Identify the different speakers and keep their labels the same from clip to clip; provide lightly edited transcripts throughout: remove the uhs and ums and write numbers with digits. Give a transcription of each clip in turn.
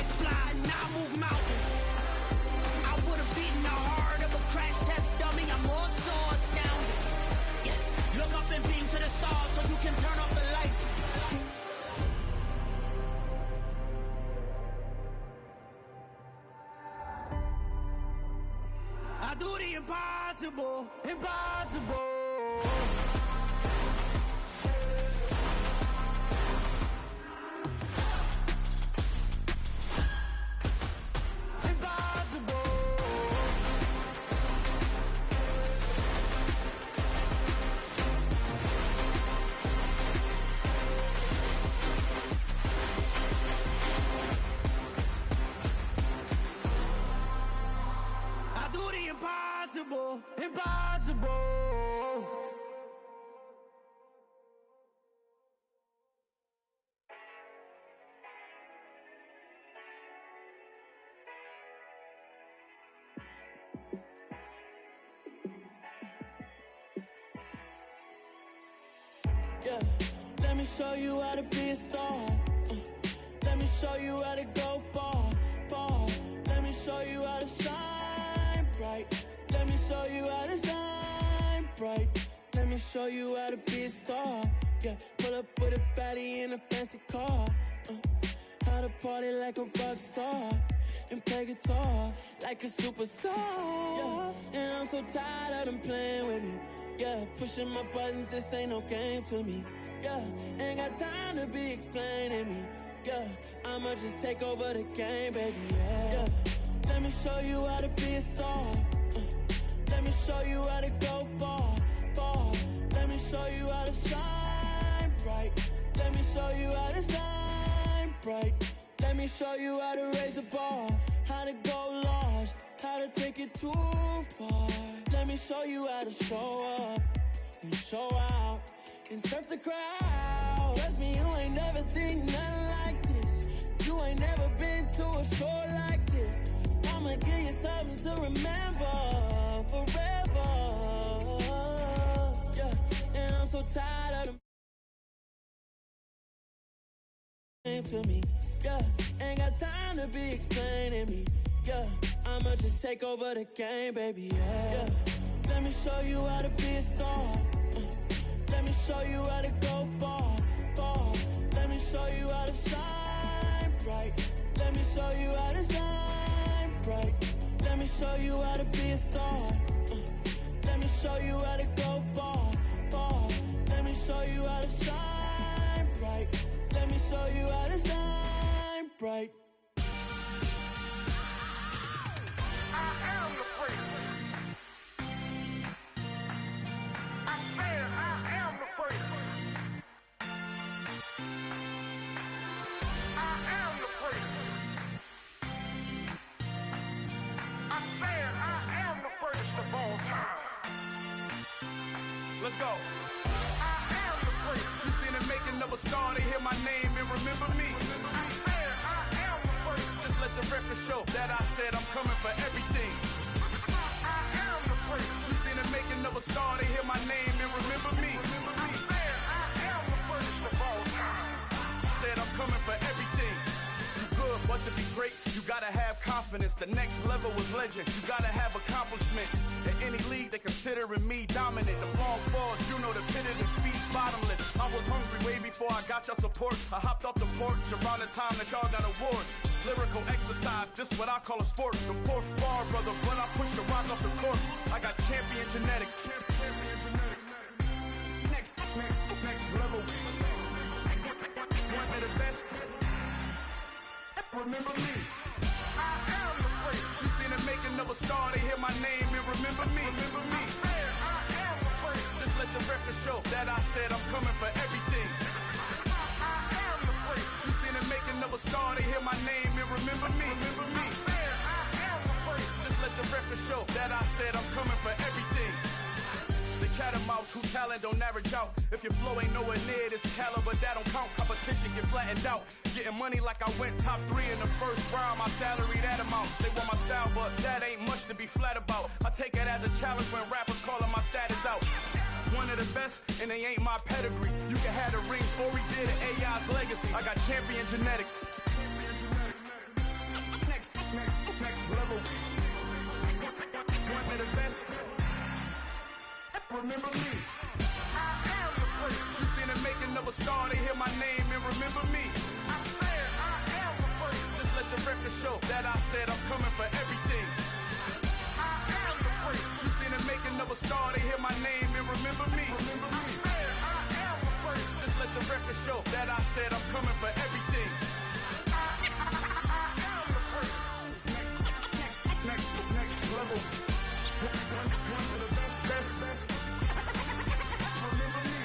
Speaker 1: bullets fly, now I move mountains. I would have beaten the heart of a crash test dummy. I'm more so astounded. Yeah, look up and beam to the stars so you can turn off the lights. I do the impossible, impossible. Impossible, impossible.
Speaker 2: Yeah, let me show you how to be a star. Let me show you how to go far, far. Let me show you how to shine bright. Let me show you how to shine bright. Let me show you how to be a star. Yeah, pull up with a baddie in a fancy car. How to party like a rock star and play guitar like a superstar. Yeah, and I'm so tired of them playing with me. Yeah, pushing my buttons, this ain't no game to me. Yeah, ain't got time to be explaining me. Yeah, I'ma just take over the game, baby. Yeah, let me show you how to be a star. Let me show you how to go far, far. Let me show you how to shine bright. Let me show you how to shine bright. Let me show you how to raise a bar, how to go large, how to take it too far. Let me show you how to show up and show out and surf the crowd. Trust me, you ain't never seen nothing like this. You ain't never been to a show like this. I'ma give you something to remember forever. Yeah, and I'm so tired of them to me. Yeah, ain't got time to be explaining me. Yeah, I'ma just take over the game, baby. Yeah, let me show you how to be a star. Let me show you how to go far, far. Let me show you how to shine bright. Let me show you how to shine bright. Let me show you how to be a star. Let me show you how to go far, far. Let me show you how to shine bright. Let me show you how to shine bright.
Speaker 3: I am the freak. I said I am the freak. I am the freak. I said I am the greatest of all time.
Speaker 4: Let's go.
Speaker 3: I am the freak.
Speaker 4: You seen the making of a star, they hear my name and remember me.
Speaker 3: I said I am the freak.
Speaker 4: Just let the record show that I said I'm coming for everything.
Speaker 3: I am the freak.
Speaker 4: You seen the making of a star, they hear my name and remember me.
Speaker 3: I said I am the greatest of all time.
Speaker 4: Said I'm coming for everything. You good, but to be great, you gotta have confidence. The next level was legend. You gotta have accomplishments. In any league, they considering me dominant. The long falls, you know the pit of defeat, bottomless. I was hungry way before I got your support. I hopped off the porch around the time that y'all got awards. Lyrical exercise, this what I call a sport. The fourth bar, brother, when I push the rock off the court. I got champion genetics. Champion genetics. Next level. One of the best. Remember me.
Speaker 3: I am the freak.
Speaker 4: You seen the making of a star, they hear my name and remember me. Remember me.
Speaker 3: I said I am the freak.
Speaker 4: Just let the record show that I said I'm coming for everything.
Speaker 3: I am the freak.
Speaker 4: You seen the making of a star, they hear my name and remember me. Remember me.
Speaker 3: I said I am the freak.
Speaker 4: Just let the record show that I said I'm coming for everything. The catamounts who talent don't average out. If your flow ain't nowhere near this caliber, that don't count. Competition get flattened out. Getting money like I went top 3 in the first round. My salary that amount. They want my style, but that ain't much to be flat about. I take it as a challenge when rappers calling my status out. One of the best, and they ain't my pedigree. You can have the rings, or we did it, AI's legacy. I got champion genetics. Next level. One of the best. Remember me.
Speaker 3: I am the first.
Speaker 4: You seen the making of a star, they hear my name and remember me.
Speaker 3: I said I am the first.
Speaker 4: Just let the record show that I said I'm coming for everything.
Speaker 3: I am the first.
Speaker 4: You seen the making of a star, they hear my name and remember me. Remember me.
Speaker 3: I said I am the first.
Speaker 4: Just let the record show that I said I'm coming for everything.
Speaker 3: I am the first.
Speaker 4: Next level. One of the best. Remember me.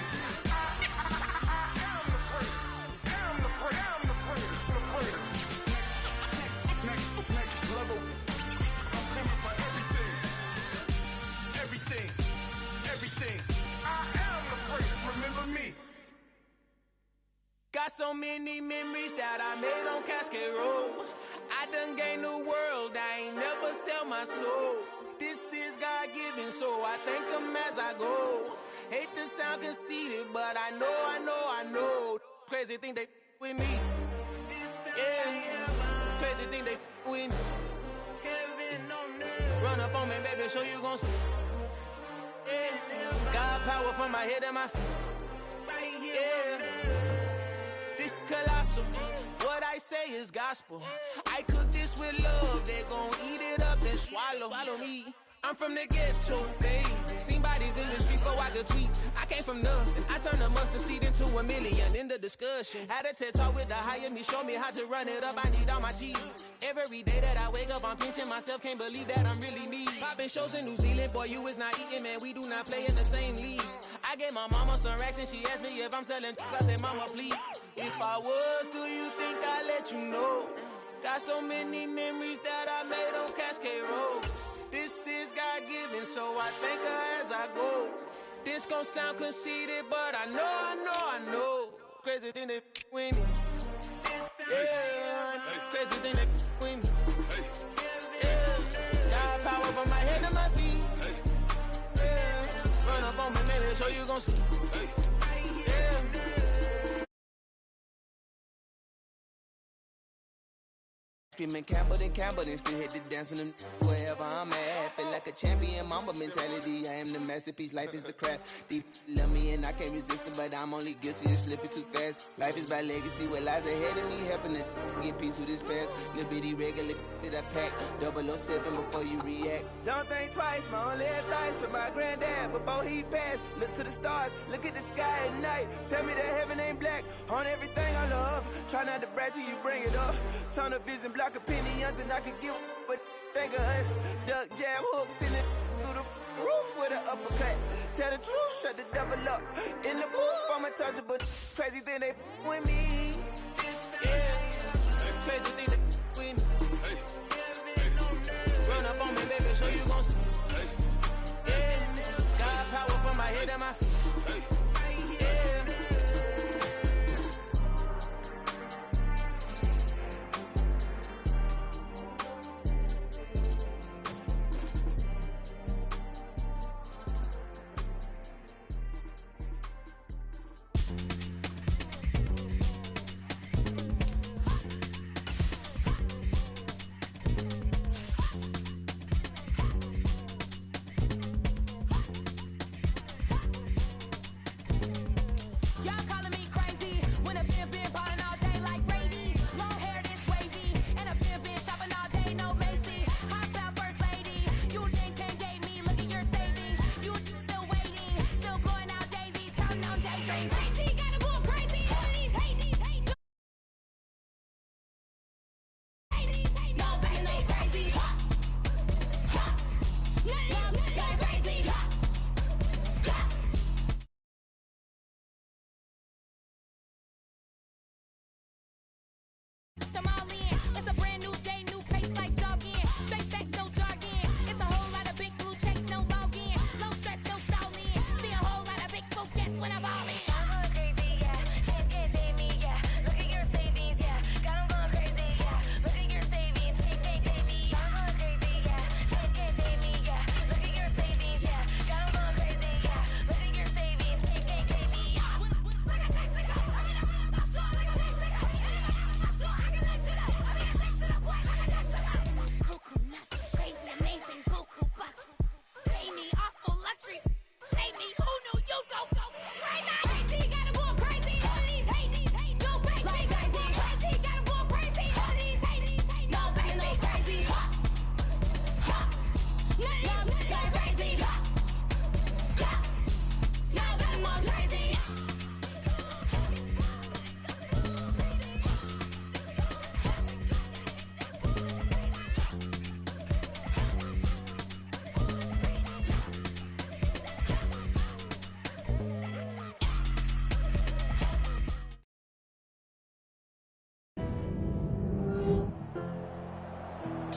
Speaker 3: I am the first. Am the first. Am the first.
Speaker 4: Next level. I'm coming for everything. Everything.
Speaker 3: I am the first.
Speaker 4: Remember me.
Speaker 1: Got so many memories that I made on Cascade Road. I done gained the world, I ain't never sell my soul. This is God-given, so I thank him as I go. Hate to sound conceited, but I know. Crazy thing they with me. Yeah, crazy thing they with me. Run up on me, baby, so you gon' see. Yeah, God power from my head and my feet. Yeah. This colossal, what I say is gospel. I cook this with love, they gon' eat it up and swallow me. I'm from the ghetto, babe. Seen bodies in the street so I could tweet. I came from nothing, I turned a mustard seed into a million. In the discussion, had a TED talk with the higher me, show me how to run it up. I need all my cheese. Every day that I wake up, I'm pinching myself, can't believe that I'm really me. Popping shows in New Zealand, boy, you is not eating, man. We do not play in the same league. I gave my mama some racks and she asked me if I'm selling. I said, mama, please. If I was, do you think I'd let you know? Got so many memories that I made on Cascade Road. This is God-given, so I thank her as I go. This gon' sound conceited, but I know. Crazy thing they with me. Yeah, crazy thing they with me. Yeah, got power from my head to my feet. Yeah, run up on me, baby, so you gon' see. Yeah. Screaming Campbell, still hit the dance and wherever I'm at. Feel like a champion, mamba mentality. I am the masterpiece, life is the craft. Deep love me and I can't resist it, but I'm only guilty of slipping too fast. Life is by legacy, what lies ahead of me, helping to get peace with this past. Little bitty regular that I pack, 007 before you react. Don't think twice, my only advice for my granddad before he passed. Look to the stars, look at the sky at night. Tell me that heaven ain't black on everything I love. Try not to brag till you bring it up. Tunnel vision, block opinions, and I could give but think of us. Duck jab hooks in it through the roof with an uppercut. Tell the truth, shut the devil up. In the booth, I'm untouchable. Crazy thing they with me. Yeah, crazy thing they with me. Run up on me, baby, so you gon' see. Yeah, got power from my head and my feet. Yeah.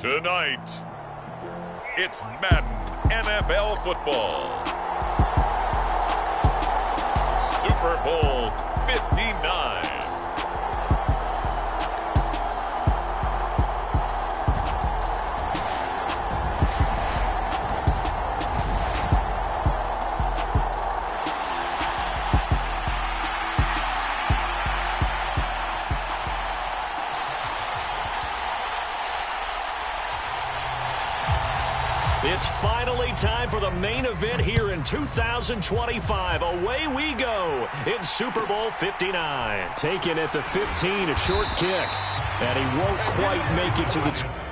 Speaker 5: Tonight, it's Madden NFL football. Super Bowl 59.
Speaker 6: It's finally time for the main event here in 2025. Away we go in Super Bowl 59. Taken at the 15, a short kick. And he won't quite make it to the...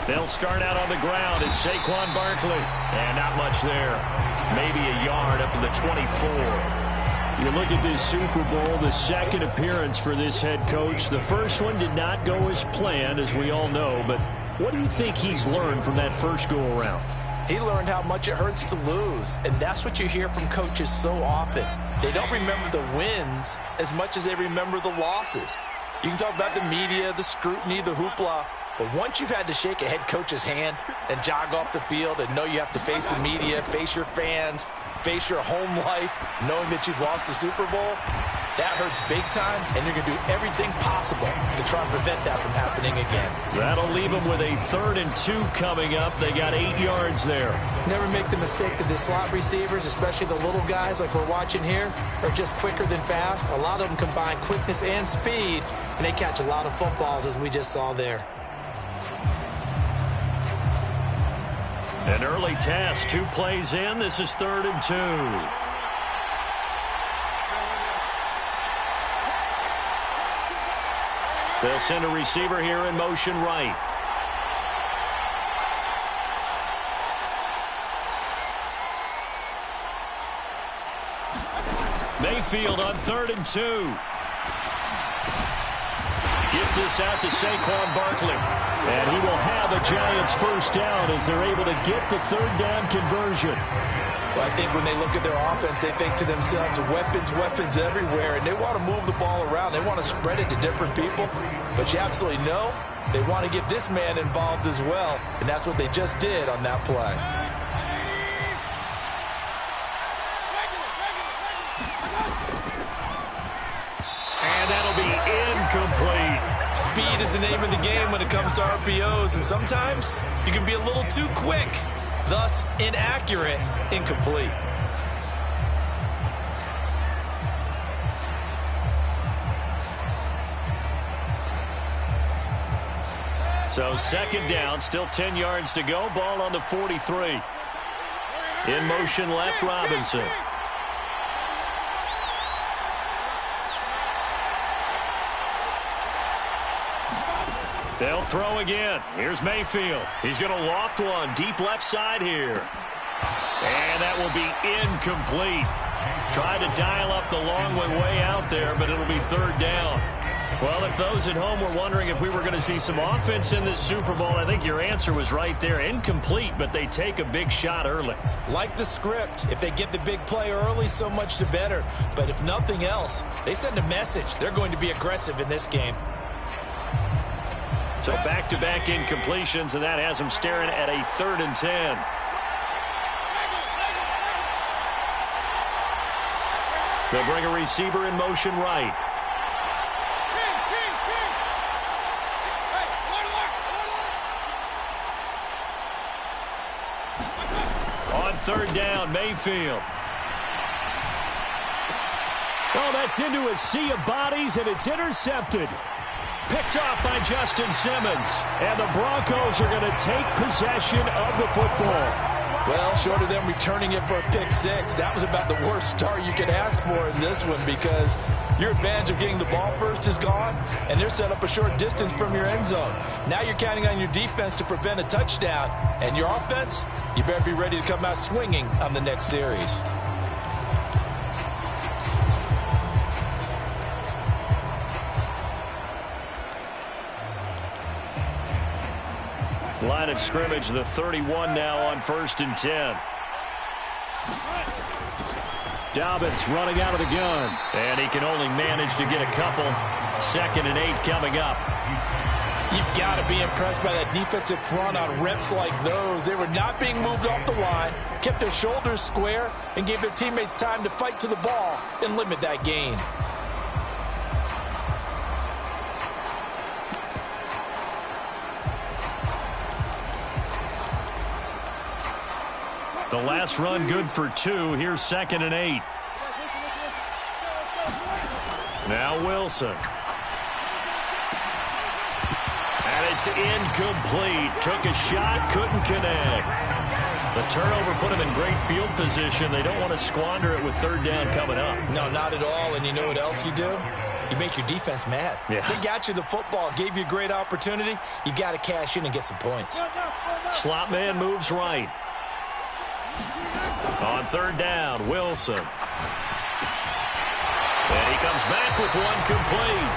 Speaker 6: They'll start out on the ground. It's Saquon Barkley. And not much there. Maybe a yard up to the 24. You look at this Super Bowl, the second appearance for this head coach. The first one did not go as planned, as we all know. But what do you think he's learned from that first go-around?
Speaker 7: He learned how much it hurts to lose. And that's what you hear from coaches so often. They don't remember the wins as much as they remember the losses. You can talk about the media, the scrutiny, the hoopla. But once you've had to shake a head coach's hand and jog off the field and know you have to face the media, face your fans, face your home life, knowing that you've lost the Super Bowl, that hurts big time, and you're going to do everything possible to try and prevent that from happening again.
Speaker 6: That'll leave them with a 3rd and 2 coming up. They got 8 yards there.
Speaker 7: Never make the mistake that the slot receivers, especially the little guys like we're watching here, are just quicker than fast. A lot of them combine quickness and speed, and they catch a lot of footballs, as we just saw there.
Speaker 6: An early test, 2 plays in. This is 3rd and 2. They'll send a receiver here in motion right. Mayfield on 3rd and 2. Gets this out to Saquon Barkley. And he will have a Giants first down as they're able to get the 3rd down conversion.
Speaker 7: Well, I think when they look at their offense, they think to themselves, weapons, weapons everywhere, and they want to move the ball around. They want to spread it to different people. But you absolutely know they want to get this man involved as well, and that's what they just did on that play.
Speaker 6: And that'll be incomplete.
Speaker 7: Speed is the name of the game when it comes to RPOs, and sometimes you can be a little too quick, thus inaccurate, incomplete.
Speaker 6: So 2nd down, still 10 yards to go, ball on the 43. In motion left, Robinson. They'll throw again. Here's Mayfield. He's going to loft one deep left side here. And that will be incomplete. Tried to dial up the long way out there, but it'll be 3rd down. Well, if those at home were wondering if we were going to see some offense in this Super Bowl, I think your answer was right there. Incomplete, but they take a big shot early.
Speaker 7: Like the script, if they get the big play early, so much the better. But if nothing else, they send a message. They're going to be aggressive in this game.
Speaker 6: So back-to-back incompletions, and that has them staring at a 3rd and 10. They'll bring a receiver in motion right. On 3rd down, Mayfield. Oh, that's into a sea of bodies, and it's intercepted. Picked off by Justin Simmons. And the Broncos are going to take possession of the football.
Speaker 7: Well, short of them returning it for a pick six, that was about the worst start you could ask for in this one, because your advantage of getting the ball first is gone, and they're set up a short distance from your end zone. Now you're counting on your defense to prevent a touchdown, and your offense, you better be ready to come out swinging on the next series.
Speaker 6: Line of scrimmage, the 31 now on 1st and 10. Dobbins running out of the gun. And he can only manage to get a couple. 2nd and 8 coming up.
Speaker 7: You've got to be impressed by that defensive front on reps like those. They were not being moved off the line, kept their shoulders square, and gave their teammates time to fight to the ball and limit that gain.
Speaker 6: The last run good for 2. Here's 2nd and 8. Now Wilson. And it's incomplete. Took a shot, couldn't connect. The turnover put him in great field position. They don't want to squander it with 3rd down coming up.
Speaker 7: No, not at all. And you know what else you do? You make your defense mad.
Speaker 6: Yeah.
Speaker 7: They got you the football, gave you a great opportunity. You got to cash in and get some points.
Speaker 6: Slot man moves right. On 3rd down, Wilson. And he comes back with one complete.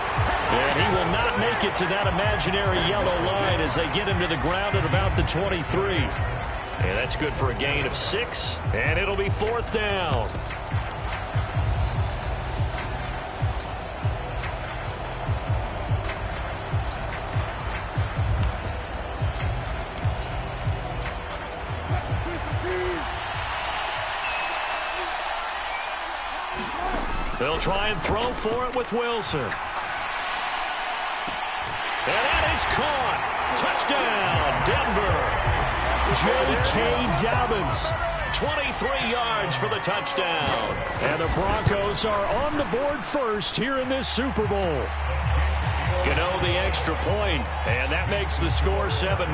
Speaker 6: And he will not make it to that imaginary yellow line as they get him to the ground at about the 23. And that's good for a gain of 6. And it'll be 4th down. They'll try and throw for it with Wilson. And that is caught. Touchdown, Denver. J.K. Dobbins, 23 yards for the touchdown. And the Broncos are on the board first here in this Super Bowl. Gano the extra point, and that makes the score 7-0.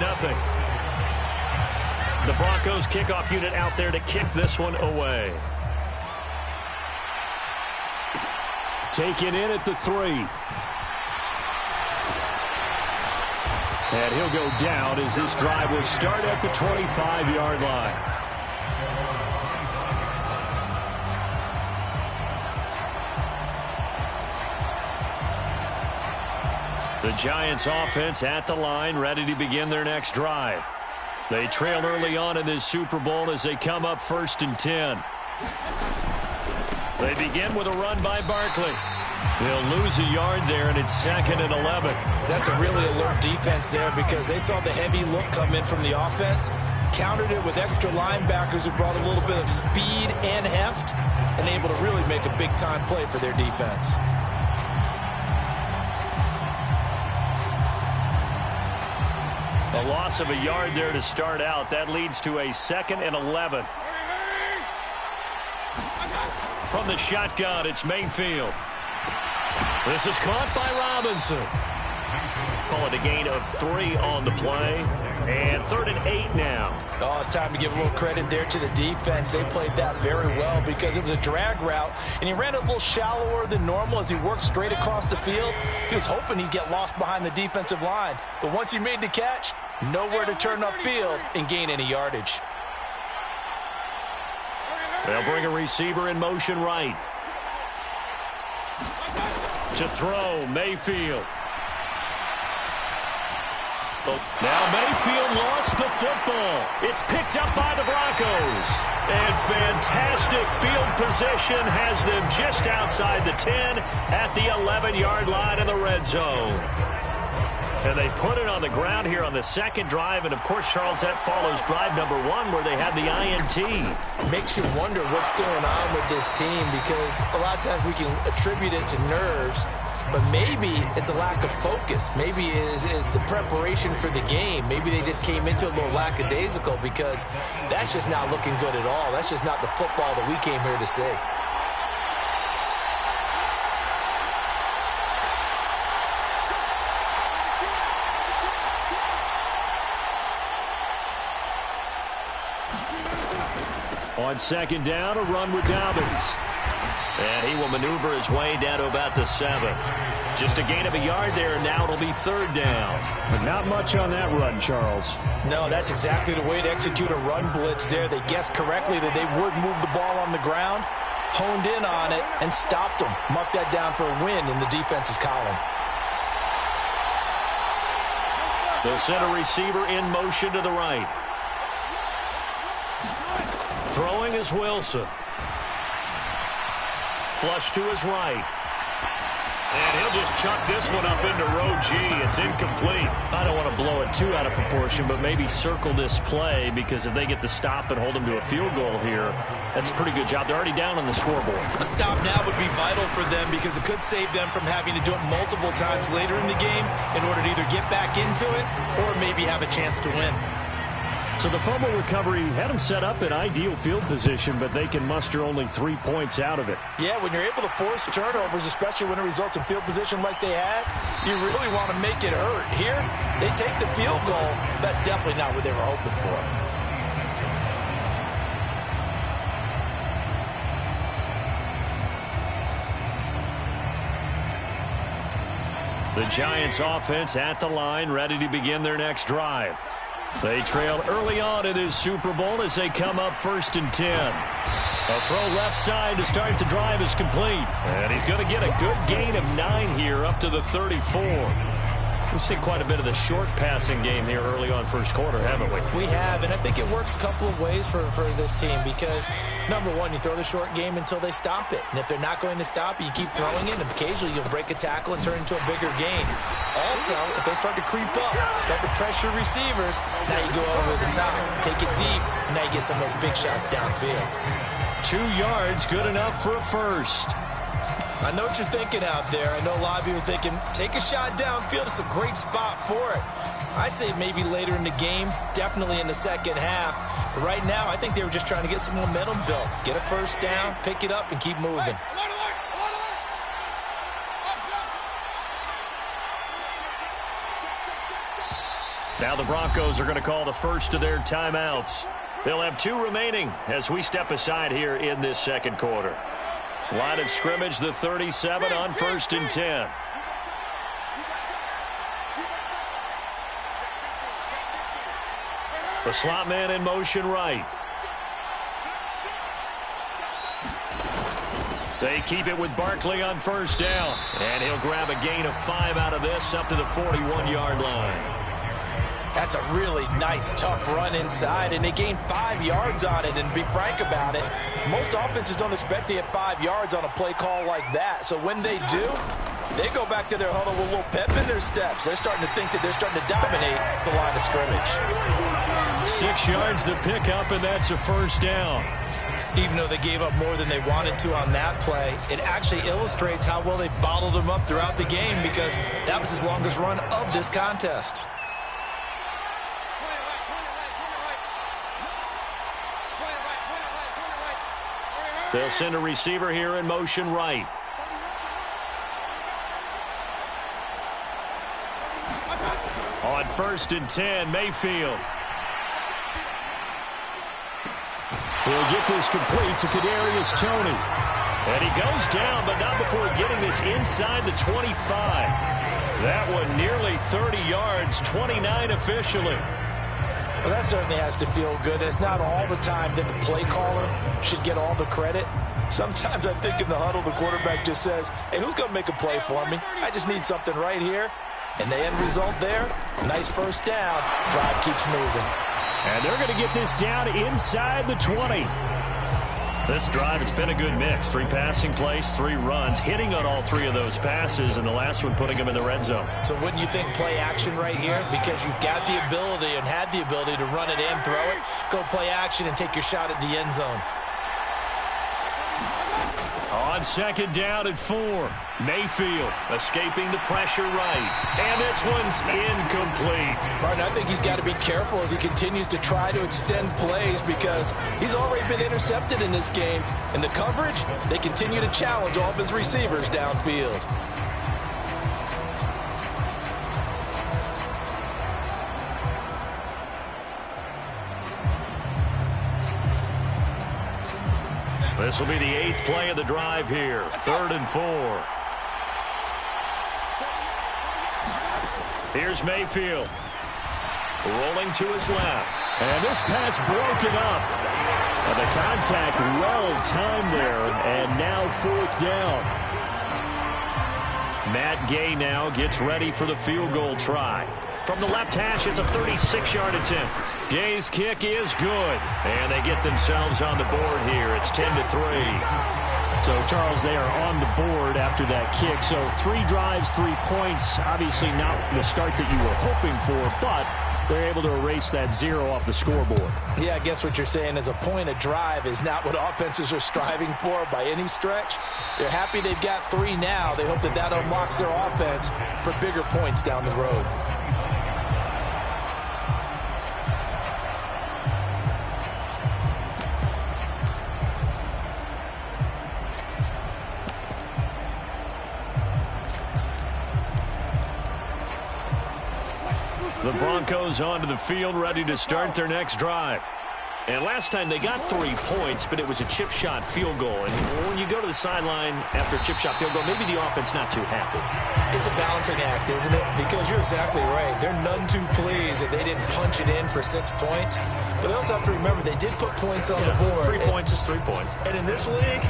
Speaker 6: The Broncos kickoff unit out there to kick this one away. Taken in at the 3. And he'll go down as this drive will start at the 25-yard line. The Giants offense at the line, ready to begin their next drive. They trail early on in this Super Bowl as they come up 1st and 10. They begin with a run by Barkley. They'll lose a yard there, and it's 2nd and 11.
Speaker 7: That's a really alert defense there because they saw the heavy look come in from the offense, countered it with extra linebackers who brought a little bit of speed and heft, and able to really make a big-time play for their defense.
Speaker 6: A loss of a yard there to start out. That leads to a 2nd and 11. From the shotgun, it's Mayfield. This is caught by Robinson. Call it a gain of 3 on the play. And 3rd and 8 now.
Speaker 7: Oh, it's time to give a little credit there to the defense. They played that very well because it was a drag route, and he ran it a little shallower than normal as he worked straight across the field. He was hoping he'd get lost behind the defensive line. But once he made the catch, nowhere to turn upfield and gain any yardage.
Speaker 6: They'll bring a receiver in motion right. To throw, Mayfield. Now Mayfield lost the football. It's picked up by the Broncos. And fantastic field position has them just outside the 10 at the 11-yard line in the red zone. And they put it on the ground here on the 2nd drive. And, of course, Charles, that follows drive number 1 where they had the INT.
Speaker 7: Makes you wonder what's going on with this team because a lot of times we can attribute it to nerves, but maybe it's a lack of focus. Maybe it is the preparation for the game. Maybe they just came into a little lackadaisical because that's just not looking good at all. That's just not the football that we came here to see.
Speaker 6: On second down, a run with Dobbins. And he will maneuver his way down to about the 7. Just a gain of a yard there, and now it'll be third down.
Speaker 8: But not much on that run, Charles.
Speaker 7: No, that's exactly the way to execute a run blitz there. They guessed correctly that they would move the ball on the ground, honed in on it, and stopped them. Mark that down for a win in the defense's column.
Speaker 6: They'll send a receiver in motion to the right. Throwing is Wilson. Flush to his right. And he'll just chuck this one up into row G. It's incomplete. I don't want to blow it too out of proportion, but maybe circle this play, because if they get the stop and hold them to a field goal here, that's a pretty good job. They're already down on the scoreboard.
Speaker 7: A stop now would be vital for them, because it could save them from having to do it multiple times later in the game in order to either get back into it or maybe have a chance to win.
Speaker 6: So the fumble recovery had them set up in ideal field position, but they can muster only 3 points out of it.
Speaker 7: Yeah, when you're able to force turnovers, especially when it results in field position like they had, you really want to make it hurt. Here, they take the field goal. That's definitely not what they were hoping for.
Speaker 6: The Giants offense at the line, ready to begin their next drive. They trailed early on in this Super Bowl as they come up 1st and 10. A throw left side to start the drive is complete. And he's going to get a good gain of 9 here up to the 34. We've seen quite a bit of the short passing game here early on first quarter, haven't we?
Speaker 7: We have, and I think it works a couple of ways for this team, because, number one, you throw the short game until they stop it. And if they're not going to stop it, you keep throwing it, and occasionally you'll break a tackle and turn it into a bigger gain. Also, if they start to creep up, start to pressure receivers, now you go over the top, take it deep, and now you get some of those big shots downfield.
Speaker 6: 2 yards, good enough for a first.
Speaker 7: I know what you're thinking out there. I know a lot of you are thinking, take a shot downfield. It's a great spot for it. I'd say maybe later in the game, definitely in the second half. But right now, I think they were just trying to get some momentum built. Get a first down, pick it up, and keep moving.
Speaker 6: Now the Broncos are going to call the first of their timeouts. They'll have 2 remaining as we step aside here in this second quarter. Line of scrimmage, the 37 on 1st and 10. The slot man in motion right. They keep it with Barkley on 1st down. And he'll grab a gain of 5 out of this up to the 41-yard line.
Speaker 7: That's a really nice, tough run inside, and they gained 5 yards on it. And to be frank about it, most offenses don't expect to get 5 yards on a play call like that. So when they do, they go back to their huddle with a little pep in their steps. They're starting to think that they're starting to dominate the line of scrimmage.
Speaker 6: 6 yards the pickup, and that's a first down.
Speaker 7: Even though they gave up more than they wanted to on that play, it actually illustrates how well they bottled them up throughout the game, because that was his longest run of this contest.
Speaker 6: They'll send a receiver here in motion right. On 1st and 10, Mayfield. He'll get this complete to Kadarius Toney. And he goes down, but not before getting this inside the 25. That one nearly 30 yards, 29 officially.
Speaker 7: Well, that certainly has to feel good. It's not all the time that the play caller should get all the credit. Sometimes I think in the huddle, the quarterback just says, hey, who's going to make a play for me? I just need something right here. And the end result there, nice first down. Drive keeps moving.
Speaker 6: And they're going to get this down inside the 20. This drive, it's been a good mix. 3 passing plays, 3 runs, hitting on all 3 of those passes, and the last one putting them in the red zone.
Speaker 7: So wouldn't you think play action right here? Because you've got the ability and had the ability to run it in, throw it, go play action, and take your shot at the end zone.
Speaker 6: On 2nd down at 4, Mayfield escaping the pressure right. And this one's incomplete.
Speaker 7: Martin, I think he's got to be careful as he continues to try to extend plays, because he's already been intercepted in this game. And the coverage, they continue to challenge all of his receivers downfield.
Speaker 6: This will be the 8th play of the drive here. 3rd and 4. Here's Mayfield. Rolling to his left. And this pass broken up. And the contact well timed there. And now 4th down. Matt Gay now gets ready for the field goal try. From the left hash, it's a 36-yard attempt. Gay's kick is good. And they get themselves on the board here. It's 10-3.
Speaker 8: So, Charles, they are on the board after that kick. So 3 drives, 3 points. Obviously not the start that you were hoping for, but they're able to erase that 0 off the scoreboard.
Speaker 7: Yeah, I guess what you're saying is a point a drive is not what offenses are striving for by any stretch. They're happy they've got 3 now. They hope that that unlocks their offense for bigger points down the road.
Speaker 6: The Broncos onto the field, ready to start their next drive. And last time they got 3 points, but it was a chip shot field goal. And when you go to the sideline after a chip shot field goal, maybe the offense not too happy.
Speaker 7: It's a balancing act, isn't it? Because you're exactly right. They're none too pleased that they didn't punch it in for 6 points. But they also have to remember they did put points on the board.
Speaker 6: 3 points is 3 points.
Speaker 7: And in this league,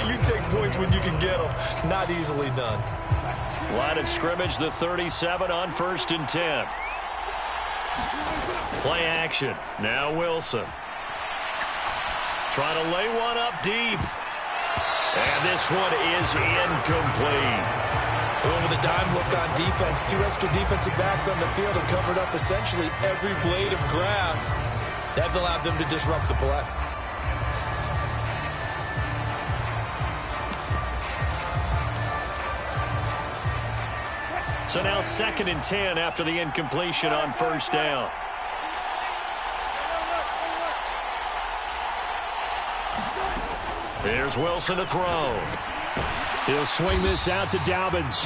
Speaker 7: you take points when you can get them. Not easily done.
Speaker 6: Line of scrimmage, the 37 on 1st and 10. Play action. Now Wilson. Trying to lay one up deep. And this one is incomplete.
Speaker 7: Going with a dime look on defense. 2 extra defensive backs on the field and covered up essentially every blade of grass. That allowed them to disrupt the play.
Speaker 6: So now 2nd and 10 after the incompletion on 1st down. Here's Wilson to throw.
Speaker 8: He'll swing this out to Dobbins.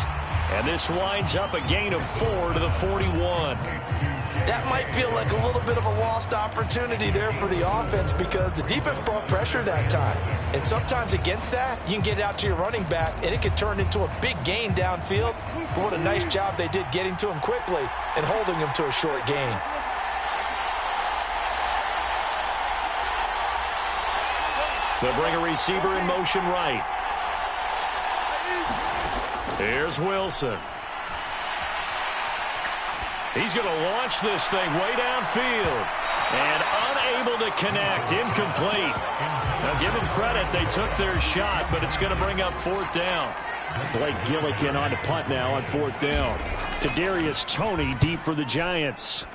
Speaker 6: And this winds up a gain of 4 to the 41.
Speaker 7: That might feel like a little bit of a lost opportunity there for the offense because the defense brought pressure that time. And sometimes against that, you can get out to your running back, and it could turn into a big gain downfield. But what a nice job they did getting to him quickly and holding him to a short gain.
Speaker 6: They'll bring a receiver in motion right. Here's Wilson. He's going to launch this thing way downfield. And unable to connect. Incomplete. Now, give them credit. They took their shot, but it's going to bring up 4th down.
Speaker 8: Blake Gillikin on to punt now on 4th down. Kadarius Toney deep for the Giants.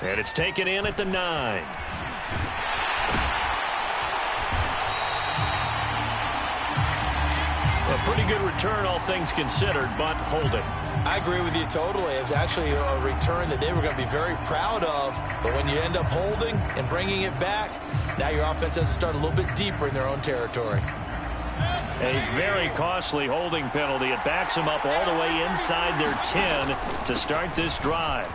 Speaker 6: And it's taken in at the 9. A pretty good return, all things considered, but holding.
Speaker 7: I agree with you totally. It's actually a return that they were going to be very proud of. But when you end up holding and bringing it back, now your offense has to start a little bit deeper in their own territory.
Speaker 6: A very costly holding penalty. It backs them up all the way inside their 10 to start this drive.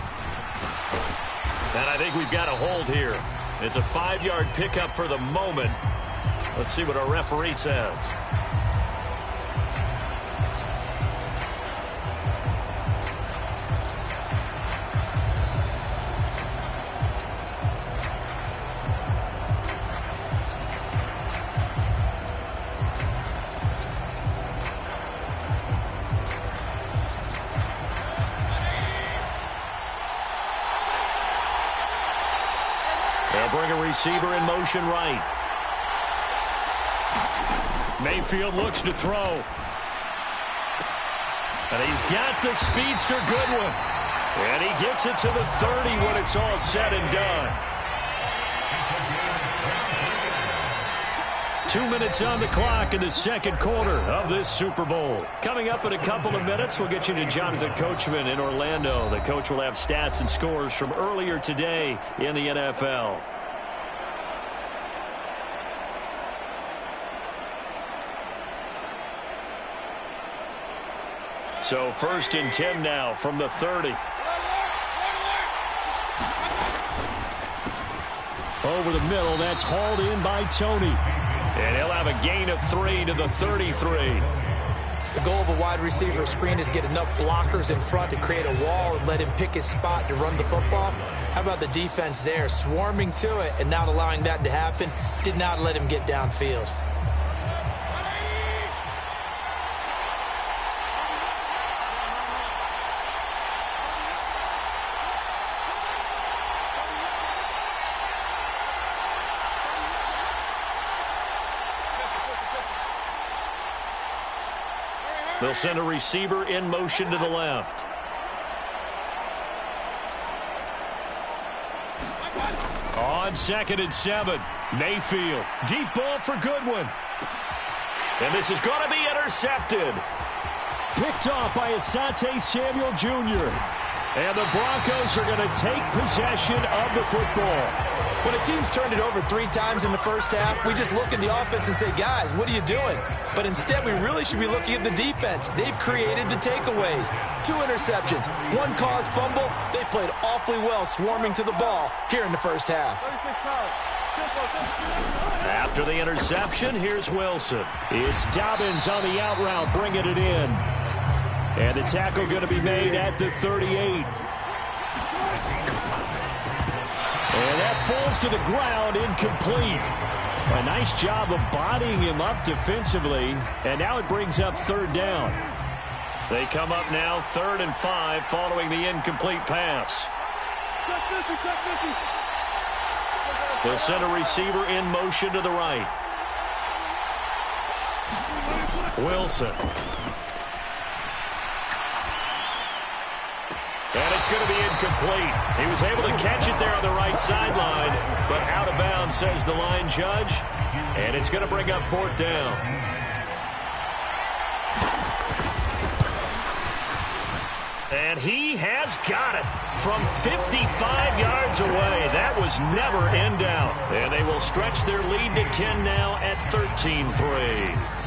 Speaker 6: And I think we've got a hold here. It's a 5-yard pickup for the moment. Let's see what our referee says. They'll bring a receiver in motion right. Mayfield looks to throw. And he's got the speedster Goodwin. And he gets it to the 30 when it's all said and done. 2 minutes on the clock in the 2nd quarter of this Super Bowl. Coming up in a couple of minutes, we'll get you to Jonathan Coachman in Orlando. The coach will have stats and scores from earlier today in the NFL. So 1st and 10 now from the 30.
Speaker 8: Over the middle, that's hauled in by Tony. And he'll have a gain of 3 to the 33.
Speaker 7: The goal of a wide receiver screen is get enough blockers in front to create a wall and let him pick his spot to run the football. How about the defense there, swarming to it and not allowing that to happen? Did not let him get downfield.
Speaker 8: They'll send a receiver in motion to the left. On 2nd and 7, Mayfield. Deep ball for Goodwin. And this is going to be intercepted. Picked off by Asante Samuel Jr. And the Broncos are going to take possession of the football.
Speaker 7: When a team's turned it over 3 times in the first half, we just look at the offense and say, guys, what are you doing? But instead, we really should be looking at the defense. They've created the takeaways. 2 interceptions, 1 caused fumble. They played awfully well swarming to the ball here in the first half.
Speaker 8: After the interception, here's Wilson. It's Dobbins on the out route, bringing it in. And the tackle going to be made at the 38. And that falls to the ground, incomplete. A nice job of bodying him up defensively. And now it brings up 3rd down. They come up now 3rd and 5 following the incomplete pass. They'll send a receiver in motion to the right. Wilson. And it's going to be incomplete. He was able to catch it there on the right sideline, but out of bounds, says the line judge. And it's going to bring up 4th down. And he has got it from 55 yards away. That was never in doubt. And they will stretch their lead to 10 now at 13-3.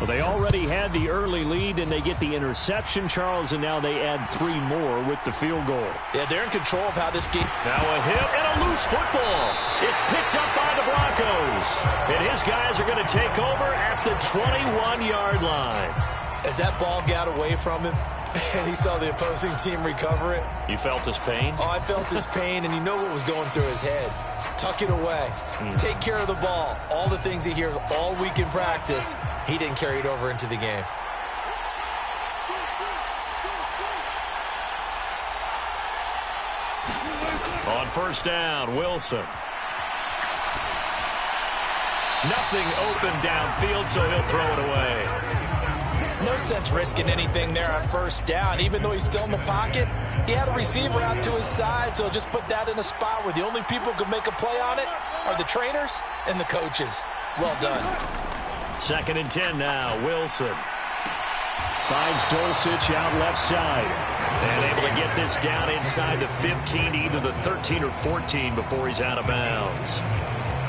Speaker 8: Well, they already had the early lead, and they get the interception, Charles, and now they add 3 more with the field goal.
Speaker 7: Yeah, they're in control of how this game...
Speaker 8: Now a hit and a loose football. It's picked up by the Broncos. And his guys are going to take over at the 21-yard line.
Speaker 7: As that ball got away from him, and he saw the opposing team recover it.
Speaker 8: You felt his pain?
Speaker 7: Oh, I felt his pain, and you know what was going through his head. Tuck it away. Take care of the ball. All the things he hears all week in practice, he didn't carry it over into the game.
Speaker 8: On 1st down, Wilson. Nothing open downfield, so he'll throw it away.
Speaker 7: No sense risking anything there on 1st down. Even though he's still in the pocket, he had a receiver out to his side, so just put that in a spot where the only people who can make a play on it are the trainers and the coaches. Well done.
Speaker 8: 2nd and 10 now, Wilson. Finds Dulcich out left side. And able to get this down inside the 15, either the 13 or 14 before he's out of bounds.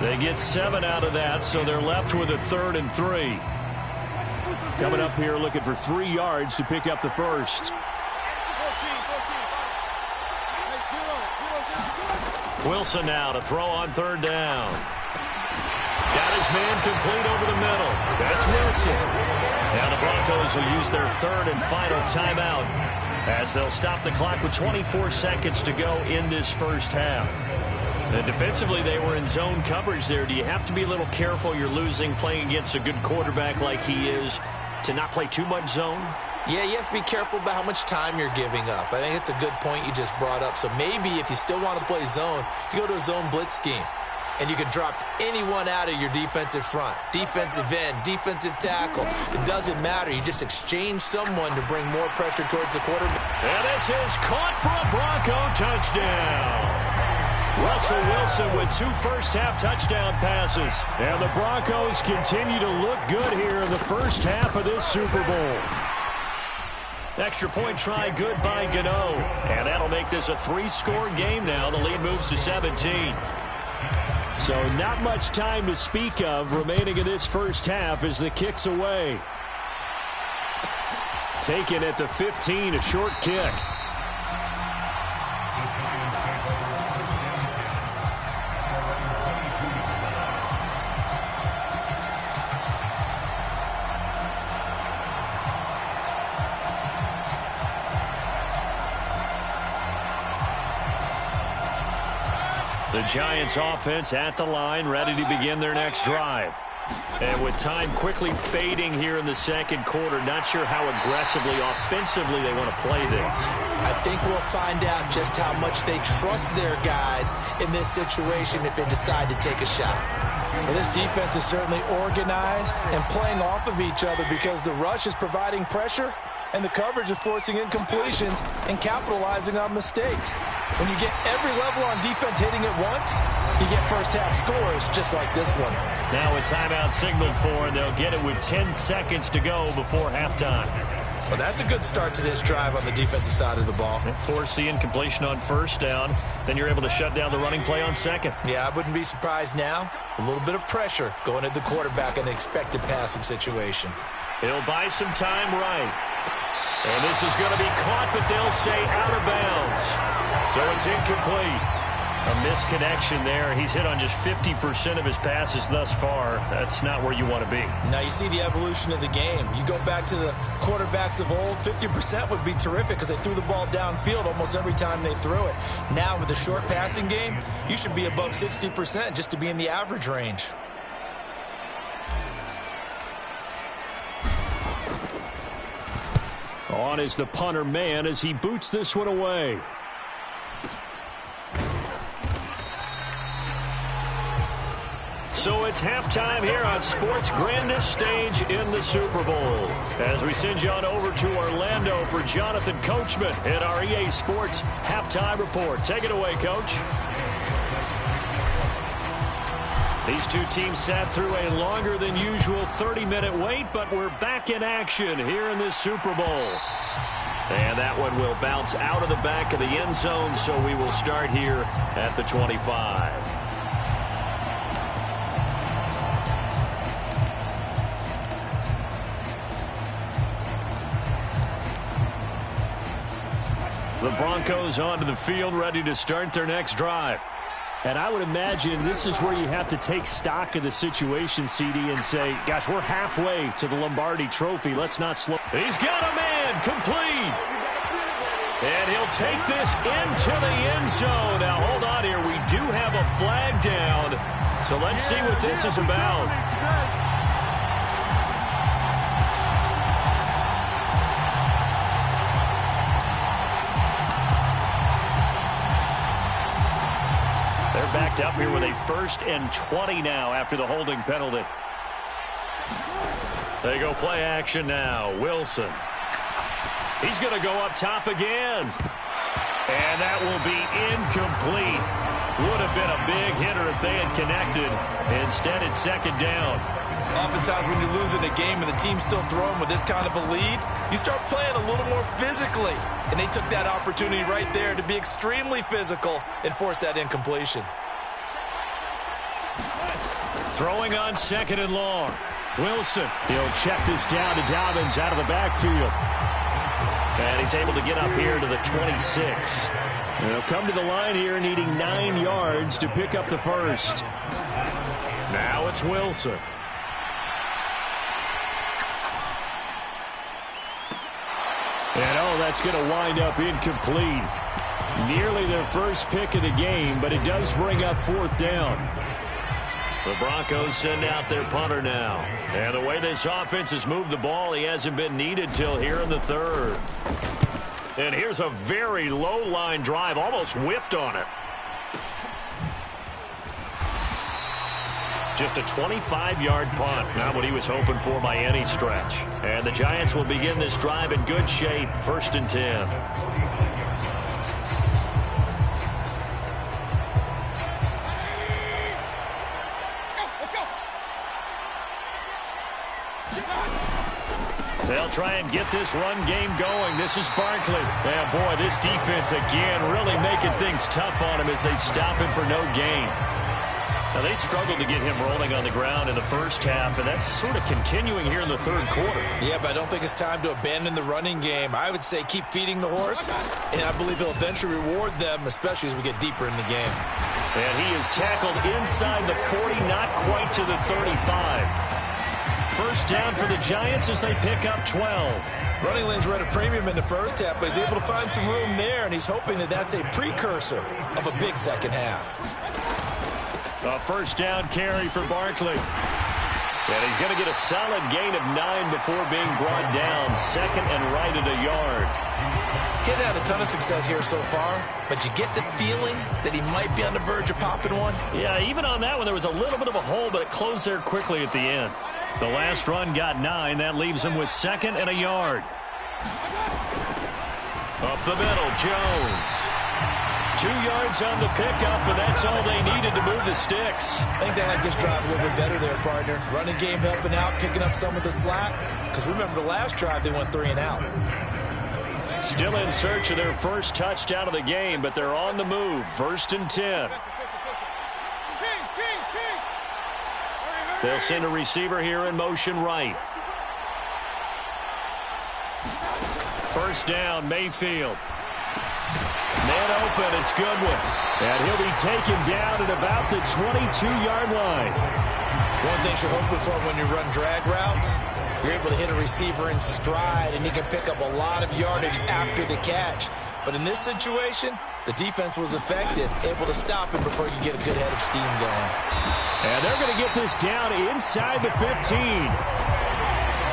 Speaker 8: They get 7 out of that, so they're left with a 3rd and 3. Coming up here looking for 3 yards to pick up the first. Wilson now to throw on 3rd down. Got his man complete over the middle. That's Wilson. Now the Broncos will use their 3rd and final timeout as they'll stop the clock with 24 seconds to go in this first half. And defensively, they were in zone coverage there. Do you have to be a little careful? You're losing playing against a good quarterback like he is to not play too much zone?
Speaker 7: Yeah, you have to be careful about how much time you're giving up. I think it's a good point you just brought up. So maybe if you still want to play zone, you go to a zone blitz scheme. And you can drop anyone out of your defensive front. Defensive end, defensive tackle. It doesn't matter. You just exchange someone to bring more pressure towards the quarterback.
Speaker 8: And this is caught for a Bronco touchdown. Russell Wilson with 2 first-half touchdown passes. And the Broncos continue to look good here in the first half of this Super Bowl. Extra point try good by Gano. And that'll make this a 3-score game now. The lead moves to 17. So not much time to speak of remaining in this first half as the kick's away. Taken at the 15, a short kick.
Speaker 6: The Giants offense at the line, ready to begin their next drive. And with time quickly fading here in the second quarter, not sure how aggressively, offensively they want to play this.
Speaker 7: I think we'll find out just how much they trust their guys in this situation if they decide to take a shot. Well, this defense is certainly organized and playing off of each other because the rush is providing pressure and the coverage is forcing incompletions and capitalizing on mistakes. When you get every level on defense hitting at once, you get first-half scores just like this one.
Speaker 6: Now a timeout signaled for, and they'll get it with 10 seconds to go before halftime.
Speaker 7: Well, that's a good start to this drive on the defensive side of the ball.
Speaker 6: Force the incompletion on first down. Then you're able to shut down the running play on second.
Speaker 7: Yeah, I wouldn't be surprised now. A little bit of pressure going at the quarterback in an expected passing situation.
Speaker 6: He'll buy some time right. And this is going to be caught, but they'll say out of bounds. So it's incomplete. A misconnection there. He's hit on just 50% of his passes thus far. That's not where you want to be.
Speaker 7: Now you see the evolution of the game. You go back to the quarterbacks of old, 50% would be terrific because they threw the ball downfield almost every time they threw it. Now with the short passing game, you should be above 60% just to be in the average range.
Speaker 6: On is the punter man as he boots this one away. So it's halftime here on sports' grandest stage in the Super Bowl. As we send you on over to Orlando for Jonathan Coachman in our EA Sports Halftime Report. Take it away, Coach. These two teams sat through a longer than usual 30-minute wait, but we're back in action here in this Super Bowl. And that one will bounce out of the back of the end zone, so we will start here at the 25. The Broncos onto the field, ready to start their next drive. And I would imagine this is where you have to take stock of the situation, CD, and say, gosh, we're halfway to the Lombardi Trophy. Let's not slow. He's got a man complete. And he'll take this into the end zone. Now, hold on here. We do have a flag down. So let's see what this is about. Backed up here with a 1st and 20 now after the holding penalty. They go play action now. Wilson. He's going to go up top again. And that will be incomplete. Would have been a big hitter if they had connected. Instead, it's 2nd down.
Speaker 7: Oftentimes when you're losing a game and the team's still throwing with this kind of a lead, you start playing a little more physically. And they took that opportunity right there to be extremely physical and force that incompletion.
Speaker 6: Throwing on 2nd and long. Wilson. He'll check this down to Dobbins out of the backfield. And he's able to get up here to the 26. They'll come to the line here needing 9 yards to pick up the first. Now it's Wilson. And, oh, that's going to wind up incomplete. Nearly their first pick of the game, but it does bring up 4th down. The Broncos send out their punter now. And the way this offense has moved the ball, he hasn't been needed till here in the 3rd. And here's a very low-line drive, almost whiffed on it. Just a 25-yard punt, not what he was hoping for by any stretch. And the Giants will begin this drive in good shape, 1st and 10. They'll try and get this run game going. This is Barkley. And, boy, this defense, again, really making things tough on him as they stop him for no gain. Now, they struggled to get him rolling on the ground in the first half, and that's sort of continuing here in the 3rd quarter.
Speaker 7: Yeah, but I don't think it's time to abandon the running game. I would say keep feeding the horse, and I believe he'll eventually reward them, especially as we get deeper in the game.
Speaker 6: And he is tackled inside the 40, not quite to the 35. First down for the Giants as they pick up 12.
Speaker 7: Running lanes were at a premium in the first half, but he's able to find some room there, and he's hoping that that's a precursor of a big second half.
Speaker 8: A first down carry for Barkley. And he's going to get a solid gain of 9 before being brought down. Second and right at a yard.
Speaker 7: Getting had a ton of success here so far, but you get the feeling that he might be on the verge of popping one.
Speaker 8: Yeah, even on that one, there was a little bit of a hole, but it closed there quickly at the end. The last run got 9. That leaves him with second and a yard. Up the middle, Jones. 2 yards on the pickup, and that's all they needed to move the sticks.
Speaker 7: I think they like this drive a little bit better there, partner. Running game helping out, picking up some of the slack. Because remember, the last drive, they went 3 and out.
Speaker 8: Still in search of their first touchdown of the game, but they're on the move. 1st and 10. They'll send a receiver here in motion right. First down, Mayfield. Man open, it's Goodwin. And he'll be taken down at about the 22-yard line.
Speaker 7: One thing you're hoping for when you run drag routes, you're able to hit a receiver in stride, and he can pick up a lot of yardage after the catch. But in this situation, the defense was effective, able to stop him before you get a good head of steam going.
Speaker 8: And they're going to get this down inside the 15.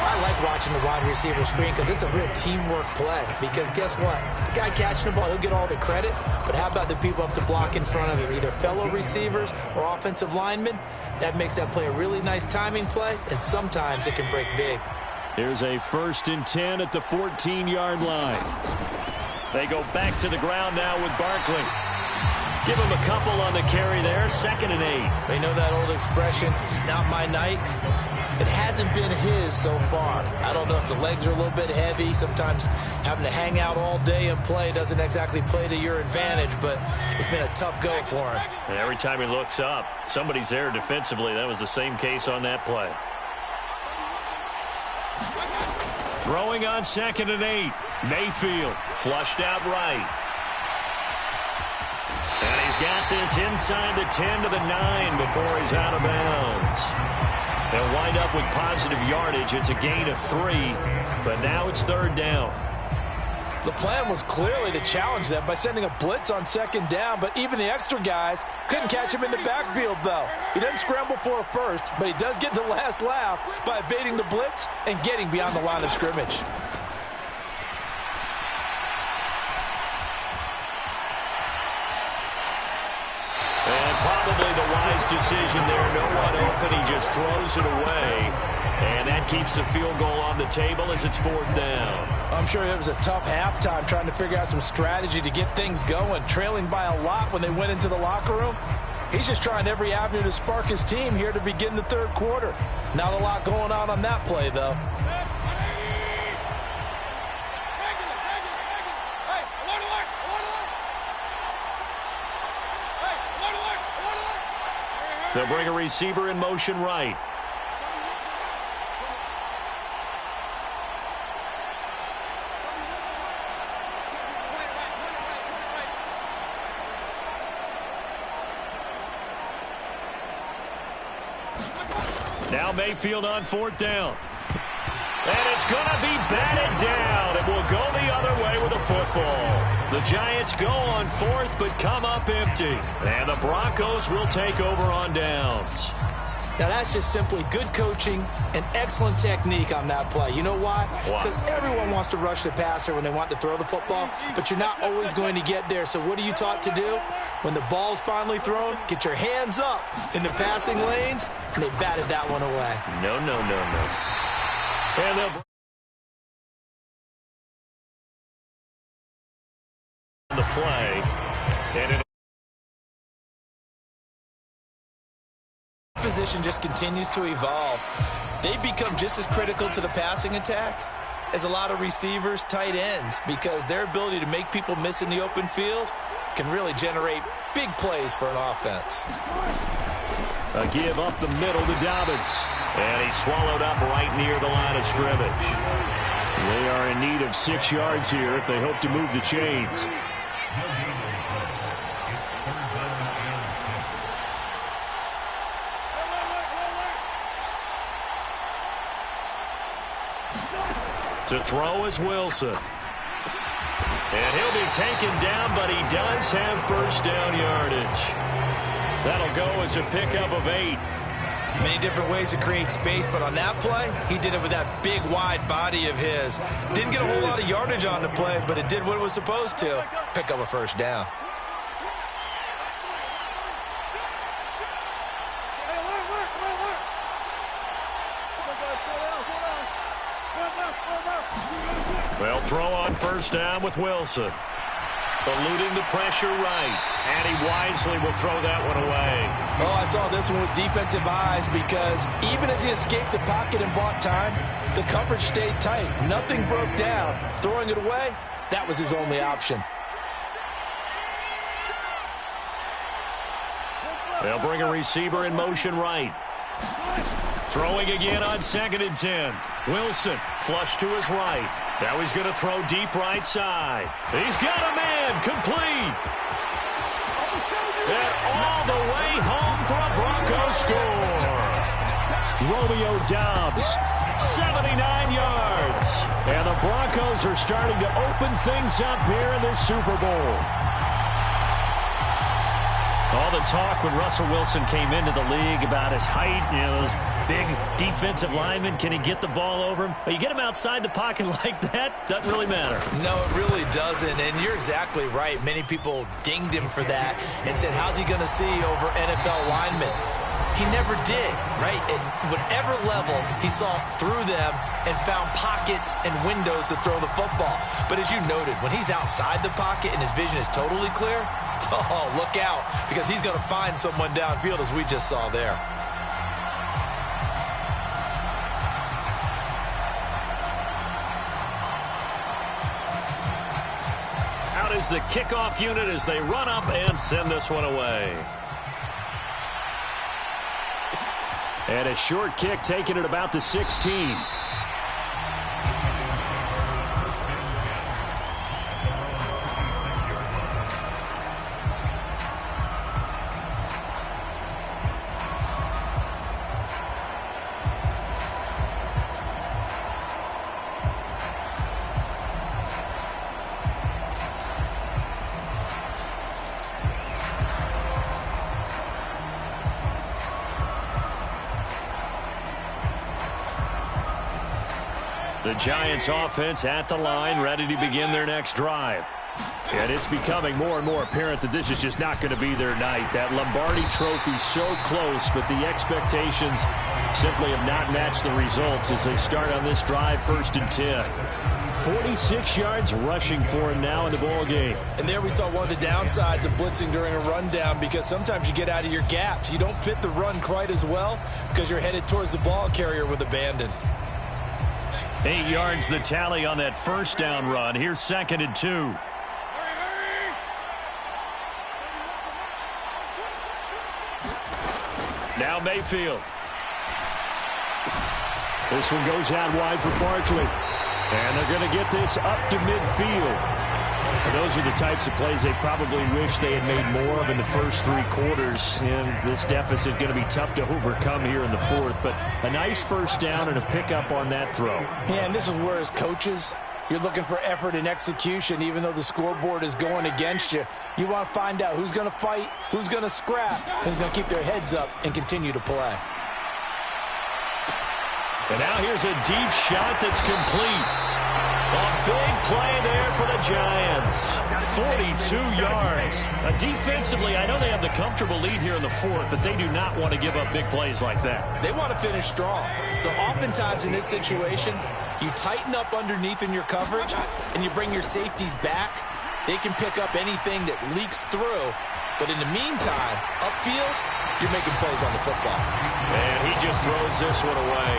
Speaker 7: I like watching the wide receiver screen because it's a real teamwork play. Because guess what? The guy catching the ball, he'll get all the credit. But how about the people up to block in front of him, either fellow receivers or offensive linemen? That makes that play a really nice timing play, and sometimes it can break big.
Speaker 8: Here's a 1st and 10 at the 14-yard line. They go back to the ground now with Barkley. Give him a couple on the carry there. 2nd and 8.
Speaker 7: They know that old expression, it's not my night. It hasn't been his so far. I don't know if the legs are a little bit heavy. Sometimes having to hang out all day and play doesn't exactly play to your advantage, but it's been a tough go for him.
Speaker 8: And every time he looks up, somebody's there defensively. That was the same case on that play. Throwing on 2nd and 8. Mayfield flushed out right. And he's got this inside the 10 to the 9 before he's out of bounds. They'll wind up with positive yardage. It's a gain of 3, but now it's 3rd down.
Speaker 7: The plan was clearly to challenge them by sending a blitz on 2nd down, but even the extra guys couldn't catch him in the backfield, though. He doesn't scramble for a first, but he does get the last laugh by evading the blitz and getting beyond the line of scrimmage.
Speaker 8: And probably the wise decision there. No one open. He just throws it away. And that keeps the field goal on the table as it's 4th down.
Speaker 7: I'm sure it was a tough halftime trying to figure out some strategy to get things going. Trailing by a lot when they went into the locker room. He's just trying every avenue to spark his team here to begin the 3rd quarter. Not a lot going on that play, though.
Speaker 8: They'll bring a receiver in motion right. Now Mayfield on 4th down. And it's going to be batted down. It will go the other way with the football. The Giants go on 4th, but come up empty. And the Broncos will take over on downs.
Speaker 7: Now, that's just simply good coaching and excellent technique on that play. You know why? Because everyone wants to rush the passer when they want to throw the football, but you're not always going to get there. So what are you taught to do? When the ball's finally thrown, get your hands up in the passing lanes, and they batted that one away.
Speaker 8: No. And they'll the play. And
Speaker 7: position just continues to evolve. They become just as critical to the passing attack as a lot of receivers, tight ends, because their ability to make people miss in the open field can really generate big plays for an offense.
Speaker 8: A give up the middle to Dobbins. And he's swallowed up right near the line of scrimmage. They are in need of 6 yards here if they hope to move the chains. To throw is Wilson. And he'll be taken down, but he does have 1st down yardage.
Speaker 6: That'll go as a pickup of 8.
Speaker 7: Many different ways to create space, but on that play, he did it with that big, wide body of his. Didn't get a whole lot of yardage on the play, but it did what it was supposed to. Pick up a first down.
Speaker 8: They'll throw on first down with Wilson. Eluding the pressure right. And he wisely will throw that one away.
Speaker 7: Oh, I saw this one with defensive eyes because even as he escaped the pocket and bought time, the coverage stayed tight. Nothing broke down. Throwing it away, that was his only option.
Speaker 8: They'll bring a receiver in motion right. Throwing again on 2nd and 10. Wilson flush to his right. Now he's going to throw deep right side. He's got a man complete. And all the way home for a Bronco score. Romeo Doubs, 79 yards. And the Broncos are starting to open things up here in this Super Bowl. All the talk when Russell Wilson came into the league about his height, those big defensive linemen, can he get the ball over him? You get him outside the pocket like that, doesn't really matter. No, it really doesn't, and you're exactly right. Many people dinged him for that and said, how's he going to see over NFL linemen? He never did, right? At whatever level, he saw through them and found pockets and windows to throw the football. But as you noted, when he's outside the pocket and his vision is totally clear, oh, look out, because he's going to find someone downfield, as we just saw there. Out is the kickoff unit as they run up and send this one away. And a short kick taken at about the 16. The Giants offense at the line, ready to begin their next drive. And it's becoming more and more apparent that this is just not going to be their night. That Lombardi trophy so close, but the expectations simply have not matched the results as they start on this drive, 1st and 10. 46 yards rushing for him now in the ball game.
Speaker 7: And there we saw one of the downsides of blitzing during a rundown, because sometimes you get out of your gaps. You don't fit the run quite as well because you're headed towards the ball carrier with abandon.
Speaker 8: 8 yards the tally on that first down run. Here's 2nd and 2. Now Mayfield. This one goes out wide for Barkley. And they're going to get this up to midfield. And those are the types of plays they probably wish they had made more of in the first 3 quarters. And this deficit going to be tough to overcome here in the 4th. But a nice first down and a pickup on that throw.
Speaker 7: Yeah, and this is where, as coaches, you're looking for effort and execution. Even though the scoreboard is going against you, you want to find out who's going to fight, who's going to scrap, who's going to keep their heads up and continue to play.
Speaker 8: And now here's a deep shot that's complete. A big play there for the Giants. 42 yards. Defensively, I know they have the comfortable lead here in the 4th, but they do not want to give up big plays like that.
Speaker 7: They want to finish strong. So oftentimes in this situation, you tighten up underneath in your coverage, and you bring your safeties back. They can pick up anything that leaks through. But in the meantime, upfield, you're making plays on the football.
Speaker 8: And he just throws this one away.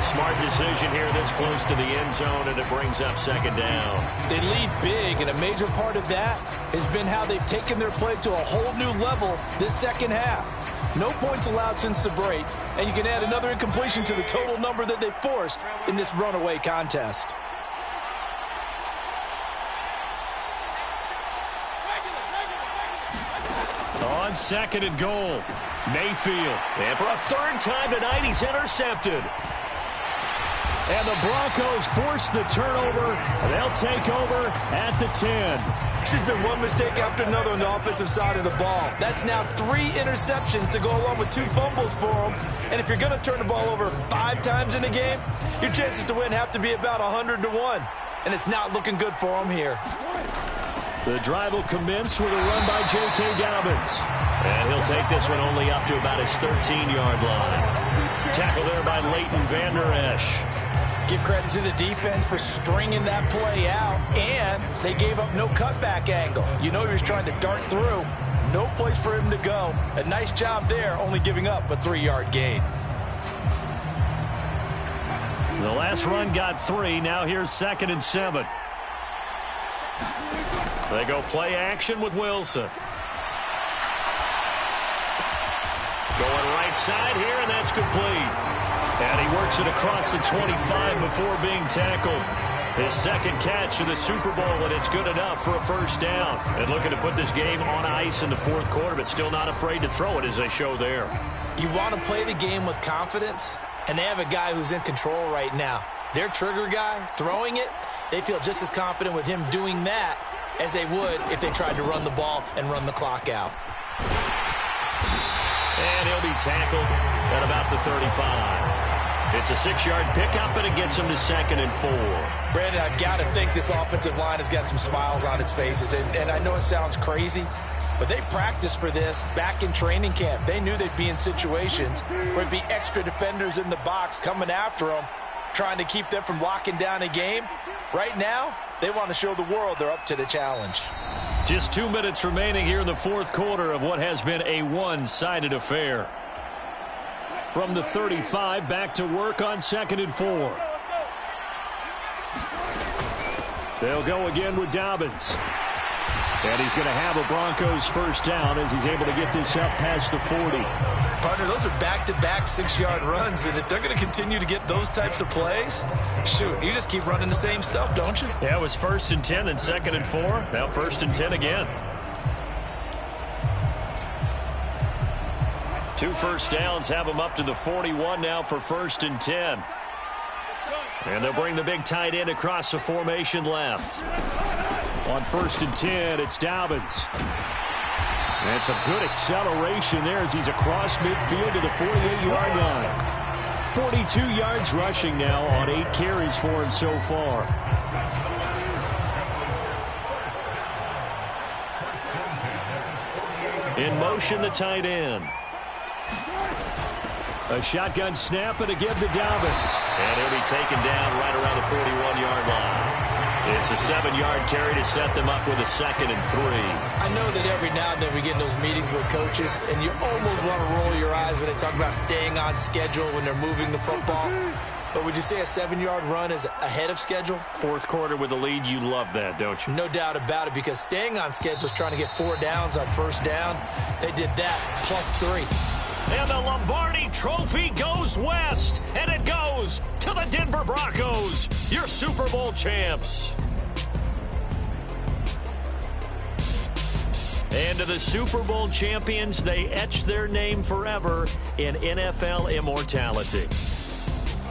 Speaker 8: Smart decision here this close to the end zone, and it brings up 2nd down.
Speaker 7: They lead big, and a major part of that has been how they've taken their play to a whole new level this second half. No points allowed since the break, and you can add another incompletion to the total number that they forced in this runaway contest.
Speaker 8: On 2nd and goal, Mayfield. And for a 3rd time tonight, he's intercepted. And the Broncos force the turnover. They'll take over at the 10.
Speaker 7: It's just been one mistake after another on the offensive side of the ball. That's now 3 interceptions to go along with 2 fumbles for him. And if you're going to turn the ball over 5 times in a game, your chances to win have to be about 100 to 1. And it's not looking good for him here.
Speaker 8: The drive will commence with a run by J.K. Dobbins. And he'll take this one only up to about his 13-yard line. Tackle there by Leighton Vander Esch.
Speaker 7: Give credit to the defense for stringing that play out, and they gave up no cutback angle. You know he was trying to dart through. No place for him to go. A nice job there, only giving up a 3-yard gain.
Speaker 8: The last run got 3. Now here's 2nd and 7. They go play action with Wilson. Going right side here, and that's complete. And he works it across the 25 before being tackled. His 2nd catch of the Super Bowl, and it's good enough for a first down. And looking to put this game on ice in the 4th quarter, but still not afraid to throw it as they show there.
Speaker 7: You want to play the game with confidence, and they have a guy who's in control right now. Their trigger guy, throwing it, they feel just as confident with him doing that as they would if they tried to run the ball and run the clock out.
Speaker 8: And he'll be tackled at about the 35. It's a 6-yard pickup, and it gets him to 2nd and 4.
Speaker 7: Brandon, I've got to think this offensive line has got some smiles on its faces. And I know it sounds crazy, but they practiced for this back in training camp. They knew they'd be in situations where it'd be extra defenders in the box coming after them, trying to keep them from locking down a game. Right now, they want to show the world they're up to the challenge.
Speaker 8: Just 2 minutes remaining here in the 4th quarter of what has been a one-sided affair. From the 35, back to work on 2nd and 4. They'll go again with Dobbins. And he's going to have a Broncos first down as he's able to get this up past the 40.
Speaker 7: Partner, those are back-to-back 6-yard runs, and if they're going to continue to get those types of plays, shoot, you just keep running the same stuff, don't you?
Speaker 8: Yeah, it was 1st and 10, then 2nd and 4. Now 1st and 10 again. 2 first downs have them up to the 41 now for 1st and 10. And they'll bring the big tight end across the formation left. On 1st and 10, it's Dobbins. And some good acceleration there as he's across midfield to the 48-yard line. 42 yards rushing now on 8 carries for him so far. In motion, the tight end. A shotgun snap and a give to Dobbins. And he'll be taken down right around the 41-yard line. It's a 7-yard carry to set them up with a 2nd and 3.
Speaker 7: I know that every now and then we get in those meetings with coaches, and you almost want to roll your eyes when they talk about staying on schedule when they're moving the football. But would you say a 7-yard run is ahead of schedule?
Speaker 8: 4th quarter with the lead, you love that, don't you?
Speaker 7: No doubt about it, because staying on schedule is trying to get 4 downs on first down. They did that, plus 3.
Speaker 8: And the Lombardi Trophy goes west, and it goes to the Denver Broncos, your Super Bowl champs. And to the Super Bowl champions, they etch their name forever in NFL immortality.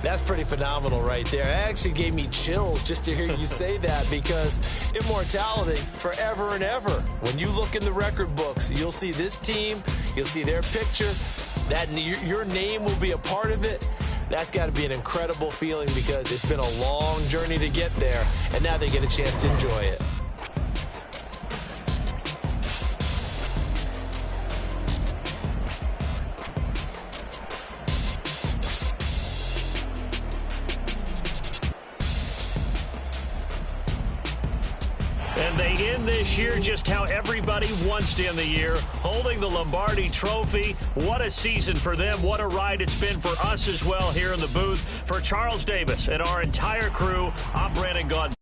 Speaker 7: That's pretty phenomenal right there. It actually gave me chills just to hear you say that, because immortality forever and ever. When you look in the record books, you'll see this team, you'll see their picture, that your name will be a part of it. That's got to be an incredible feeling, because it's been a long journey to get there, and now they get a chance to enjoy it.
Speaker 8: And they end this year just how everybody wants to end the year, holding the Lombardi Trophy. What a season for them. What a ride it's been for us as well here in the booth. For Charles Davis and our entire crew, I'm Brandon Gaudin.